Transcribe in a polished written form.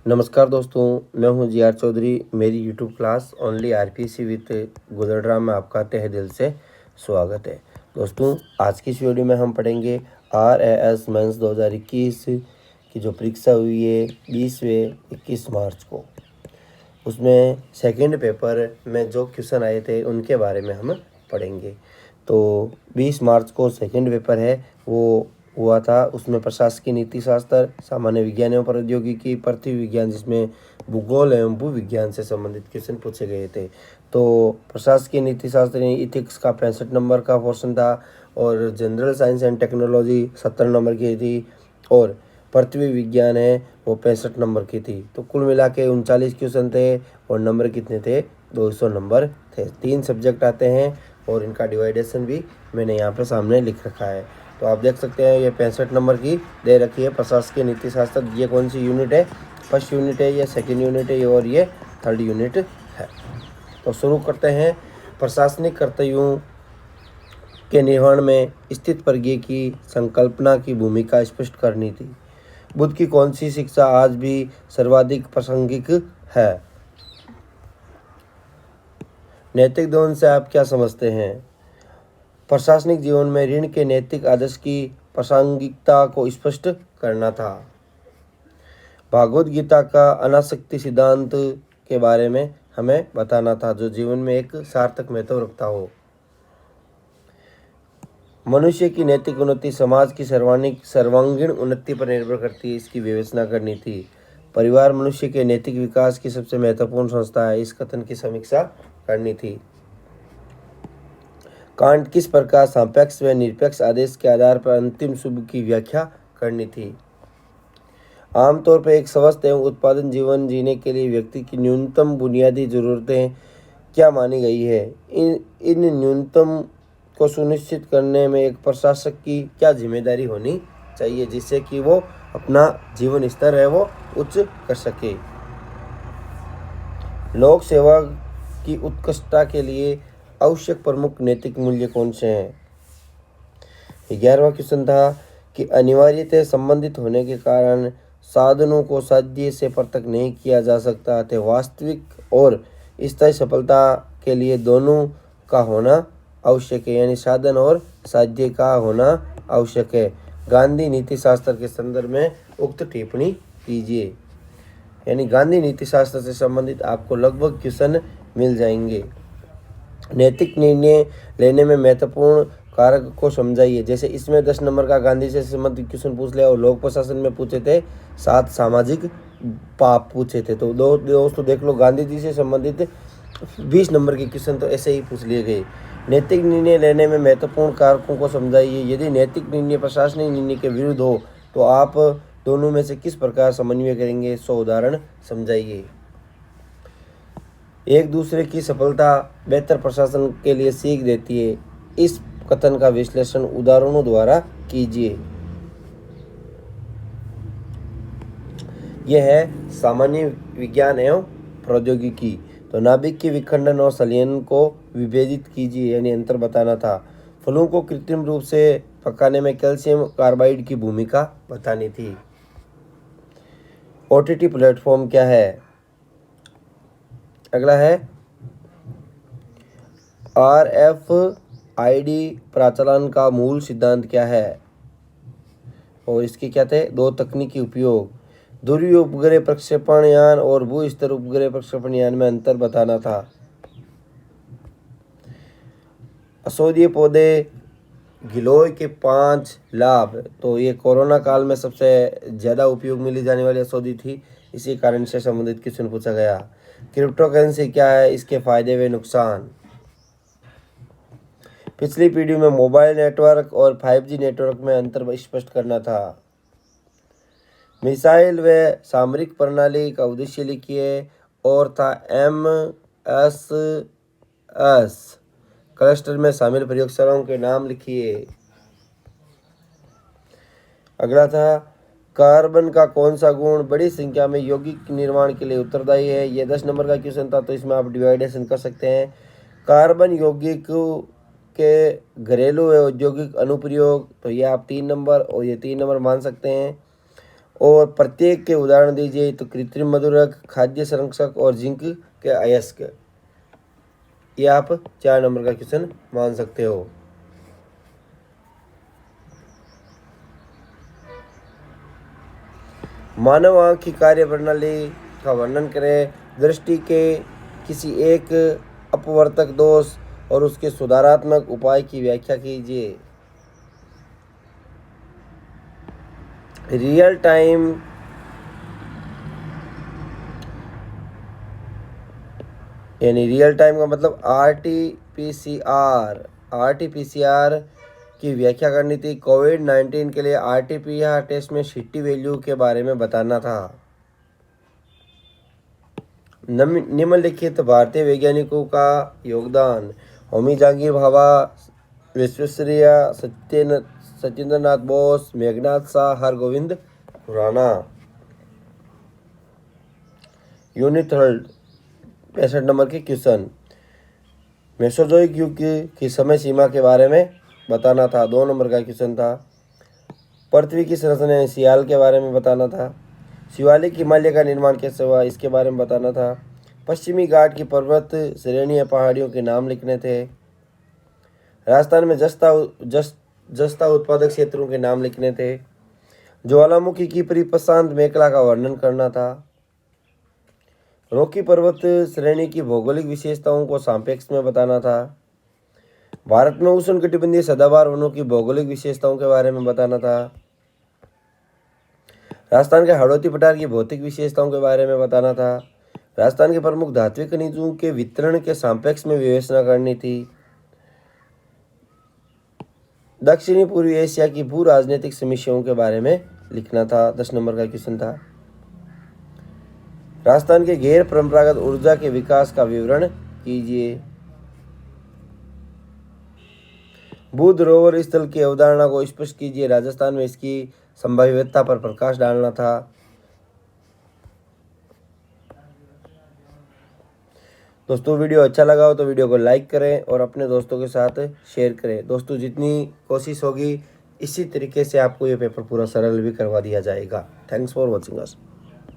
नमस्कार दोस्तों, मैं हूं जी.आर. चौधरी। मेरी YouTube class only RPC with Gujarat में आपका तहे दिल से स्वागत है। दोस्तों, आज की इस वीडियो में हम पढ़ेंगे RAS मेंस 2021 की जो परीक्षा हुई है 20 मार्च को। उसमें सेकंड पेपर में जो क्वेश्चन आए थे उनके बारे में हम पढ़ेंगे। तो 20 मार्च को सेकंड पेपर है वो हुआ था। उसमें प्रशासकीय नीति शास्त्र, सामान्य विज्ञान एवं प्रौद्योगिकी, पृथ्वी विज्ञान जिसमें भूगोल एवं भू विज्ञान से संबंधित क्वेश्चन पूछे गए थे। तो प्रशासकीय नीति शास्त्र इथिक्स का 65 नंबर का पोर्शन था और general science and technology 70 number की थी और पृथ्वी विज्ञान है वो 65 नंबर की थी। तो कुल मिला के 39 क्वेश्चन थे और नंबर कितने थे? 200 नंबर थे। 3 सब्जेक्ट आते हैं और इनका डिवाइडेशन भी मैंने यहाँ पे सामने लिख रखा है। तो आप देख सकते हैं ये 65 नंबर की दे रखी है प्रशासकीय नीति शास्त्र। ये कौन सी यूनिट है? फर्स्ट यूनिट है, ये सेकेंड यूनिट है और ये थर्ड यूनिट है। तो शुरू करते हैं। प्रशासनिक कर्तव्यों के निर्वहन में स्थित प्रज्ञ की संकल्पना की भूमिका स्पष्ट करनी थी। बुद्ध की कौन सी शिक्षा आज भी सर्वाधिक प्रासंगिक है? नैतिक द्वंद्व से आप क्या समझते हैं? प्रशासनिक जीवन में ऋण के नैतिक आदर्श की प्रासंगिकता को स्पष्ट करना था। भागवत गीता का अनासक्ति सिद्धांत के बारे में हमें बताना था जो जीवन में एक सार्थक महत्व रखता हो। मनुष्य की नैतिक उन्नति समाज की सर्वांगीण उन्नति पर निर्भर करती है, इसकी विवेचना करनी थी। परिवार मनुष्य के नैतिक विकास की सबसे महत्वपूर्ण संस्था है, इस कथन की समीक्षा करनी थी। कांट किस प्रकार सापेक्ष व निरपेक्ष आदेश के आधार पर अंतिम शुभ की व्याख्या करनी थी? आमतौर पर एक स्वस्थ एवं उत्पादन जीवन जीने के लिए व्यक्ति की न्यूनतम बुनियादी जरूरतें क्या मानी गई है? इन न्यूनतम को सुनिश्चित करने में एक प्रशासक की क्या जिम्मेदारी होनी चाहिए जिससे कि वो अपना जीवन स्तर है वो उच्च कर सके? लोक सेवा की उत्कृष्टता के लिए आवश्यक प्रमुख नैतिक मूल्य कौन से हैं? 11वां क्वेश्चन था कि अनिवार्यता संबंधित होने के कारण साधनों को साध्य से पृथक नहीं किया जा सकता अतः वास्तविक और स्थायी सफलता के लिए दोनों का होना आवश्यक है, यानी साधन और साध्य का होना आवश्यक है। गांधी नीति शास्त्र के संदर्भ में उक्त टिप्पणी कीजिए। यानी गांधी नीति शास्त्र से संबंधित आपको लगभग क्वेश्चन मिल जाएंगे। नैतिक निर्णय लेने में महत्वपूर्ण कारक को समझाइए। जैसे इसमें 10 नंबर का गांधी से संबंधित क्वेश्चन पूछ लिया और लोक प्रशासन में पूछे थे 7 सामाजिक पाप पूछे थे। तो दोस्तों देख लो, गांधी जी से संबंधित 20 नंबर के क्वेश्चन तो ऐसे ही पूछ लिए गए। नैतिक निर्णय लेने में महत्वपूर्ण कारकों को समझाइए। यदि नैतिक निर्णय प्रशासनिक निर्णय के विरुद्ध हो तो आप दोनों में से किस प्रकार समन्वय करेंगे? 100 उदाहरण समझाइए। एक दूसरे की सफलता बेहतर प्रशासन के लिए सीख देती है, इस कथन का विश्लेषण उदाहरणों द्वारा कीजिए। यह है सामान्य विज्ञान एवं प्रौद्योगिकी। तो नाभिक के विखंडन और संलयन को विभेदित कीजिए, यानी अंतर बताना था। फलों को कृत्रिम रूप से पकाने में कैल्शियम कार्बाइड की भूमिका बतानी थी। OTT प्लेटफॉर्म क्या है? अगला है RFID प्रचलन का मूल सिद्धांत क्या है? और इसके क्या थे? 2 तकनीकी उपयोग। ध्रुवीय उपग्रह प्रक्षेपण यान और भू स्तर उपग्रह प्रक्षेपण यान में अंतर बताना था। औषधीय पौधे गिलोय के 5 लाभ। तो ये कोरोना काल में सबसे ज़्यादा उपयोग मिली जाने वाली औषधि थी, इसी कारण से संबंधित क्वेश्चन पूछा गया। क्रिप्टो करेंसी क्या है? इसके फायदे व नुकसान। पिछली पीढ़ी में मोबाइल नेटवर्क और 5G नेटवर्क में अंतर स्पष्ट करना था। मिसाइल व सामरिक प्रणाली का उद्देश्य लिखिए और था MSS क्लस्टर में शामिल प्रयोगशालाओं के नाम लिखिए। अगला था कार्बन का कौन सा गुण बड़ी संख्या में यौगिक निर्माण के लिए उत्तरदायी है? ये 10 नंबर का क्वेश्चन था, तो इसमें आप डिवाइडेशन कर सकते हैं। कार्बन यौगिक के घरेलू व औद्योगिक अनुप्रयोग, तो ये आप 3 नंबर और ये 3 नंबर मान सकते हैं। और प्रत्येक के उदाहरण दीजिए। तो कृत्रिम मधुरक, खाद्य संरक्षक और जिंक के अयस्क। ये आप 4 नंबर का क्वेश्चन मान सकते हो। मानव आंख की कार्य प्रणाली का वर्णन करें। दृष्टि के किसी एक अपवर्तक दोष और उसके सुधारात्मक उपाय की व्याख्या कीजिए। रियल टाइम यानी रियल टाइम का मतलब आरटीपीसीआर की व्याख्या करनी थी। कोविड-19 के लिए आरटीपीसीआर टेस्ट में सीटी वैल्यू के बारे में बताना था। निम्नलिखित भारतीय वैज्ञानिकों का योगदान। होमी जहांगीर भाभा, विश्वेश्वरैया, सत्येंद्र नाथ बोस, मेघनाथ शाह, हरगोविंद खुराना। यूनिट 3 65 नंबर के क्वेश्चन। मेसोजोइक युग की समय सीमा के बारे में बताना था। 2 नंबर का क्वेश्चन था। पृथ्वी की संरचना सियाल के बारे में बताना था। शिवालिक हिमालय का निर्माण कैसे हुआ, इसके बारे में बताना था। पश्चिमी घाट की पर्वत श्रेणी या पहाड़ियों के नाम लिखने थे। राजस्थान में जस्ता उत्पादक क्षेत्रों के नाम लिखने थे। ज्वालामुखी की परिप्रशांत मेखला का वर्णन करना था। रॉकी पर्वत श्रेणी की भौगोलिक विशेषताओं को सापेक्ष में बताना था। भारत में उष्णकटिबंधीय सदाबहार वनों की भौगोलिक विशेषताओं के बारे में बताना था। राजस्थान के हाड़ौती पठार की भौतिक विशेषताओं के बारे में बताना था। राजस्थान के प्रमुख धात्विक खनिजों के वितरण के सापेक्ष में विवेचना करनी थी। दक्षिणी पूर्वी एशिया की भू राजनीतिक समस्याओं के बारे में लिखना था। 10 नंबर का क्वेश्चन था। राजस्थान के गैर परंपरागत ऊर्जा के विकास का विवरण कीजिए। बुध रोवर स्थल की अवधारणा को स्पष्ट कीजिए। राजस्थान में इसकी संभाव्यता पर प्रकाश डालना था। दोस्तों वीडियो अच्छा लगा हो तो वीडियो को लाइक करें और अपने दोस्तों के साथ शेयर करें। दोस्तों जितनी कोशिश होगी इसी तरीके से आपको ये पेपर पूरा सरल भी करवा दिया जाएगा। Thanks for watching us.